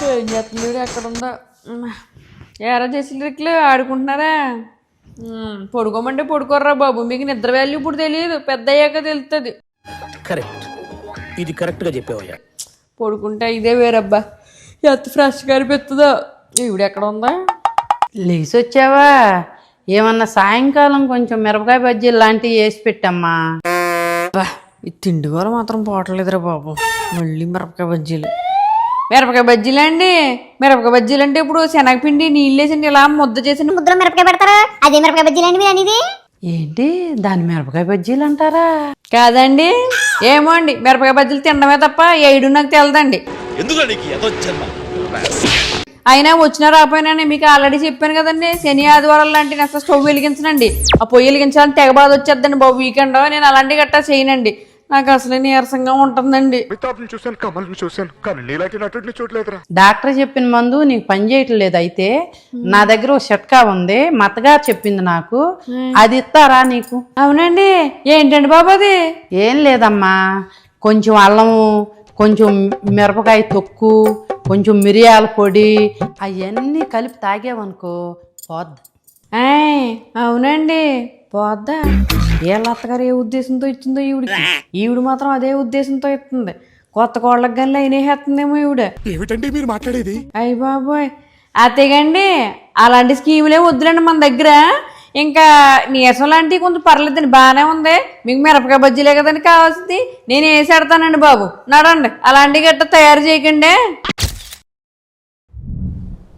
ఏం చేస్తున్నారు ఎక్కడుందా ఎరా చేసిట్లు ఆడుకుంటున్నారా పడుకోమంటే పడుకోర్రా బాబు మీకు నిద్ర వాల్యూ ఇప్పుడు తెలియదు పెద్ద అయ్యాక తెలుస్తుంది కరెక్ట్ ఇది కరెక్ట్గా చెప్పావయ్యా పడుకుంటే ఇదే వేరబ్బా ఎంత ఫ్రెష్గా అనిపిస్తుందో ఈవిడ ఎక్కడ ఉందా లేచి వచ్చావా ఏమన్నా సాయంకాలం కొంచెం మిరపకాయ బజ్జీలు లాంటివి వేసి పెట్టమ్మా ఈ తిండి కూర మాత్రం పోవట్లేదురా బాబు మళ్ళీ మిరపకాయ బజ్జీలు అండి మిరపకాయ బజ్జీలు అంటే ఇప్పుడు శనగపిండి నీళ్ళు వేసి ఇలా ముద్ద చేసి ముద్ర మిరపకాయ పెడతారా అదే మిరపకాయ బజ్జీలు అండి మీరు అనేది ఏంటి దాని మిరపకాయ బజ్జీలు అంటారా కాదండి ఏమో అండి మిరపకాయ బజ్జీలు తినడమే తప్ప ఏడు నాకు తెలదండి అయినా వచ్చినా రాపోయినా మీకు ఆల్రెడీ చెప్పాను కదండి శని ఆదివారాలు లాంటి అసలు స్టవ్ వెలిగించనండి ఆ పొయ్యి వెలిగించాలని తెగ బాధ వచ్చేద్దండి బాబు వీకెండ్ నేను అలాంటి గట్టా చేయనండి నాకు అసలు నీరసంగా ఉంటుందండి డాక్టర్ చెప్పిన మందు నీకు పని చేయటం లేదు అయితే నా దగ్గర ఓ షట్కా ఉంది మతగా చెప్పింది నాకు అది ఇస్తారా నీకు అవునండి ఏంటండి బాబు అది ఏం లేదమ్మా కొంచెం అల్లము కొంచెం మిరపకాయ తొక్కు కొంచెం మిరియాల పొడి అవన్నీ కలిపి తాగేవనుకో పోద్ది అవునండి పోద్దా వీళ్ళ అత్తగారు ఏ ఉద్దేశంతో ఇచ్చిందో ఈవిడ మాత్రం అదే ఉద్దేశంతో ఇస్తుంది కొత్త కోళ్ళకి కానీ లైన్ వేసేస్తుందేమో ఏమిటండి మీరు మాట్లాడేది అయ్య బాబోయ్ అతేగండి అలాంటి స్కీములే వద్దులండి మన దగ్గర ఇంకా నీరసం లాంటివి కొంచెం పర్లేదండి బాగానే ఉంది మీకు మిరపకాయ బజ్జీలే కదండి కావాల్సింది నేను వేసి పెడతానండి బాబు నడండి అలాంటి గట్ట తయారు చేయకండి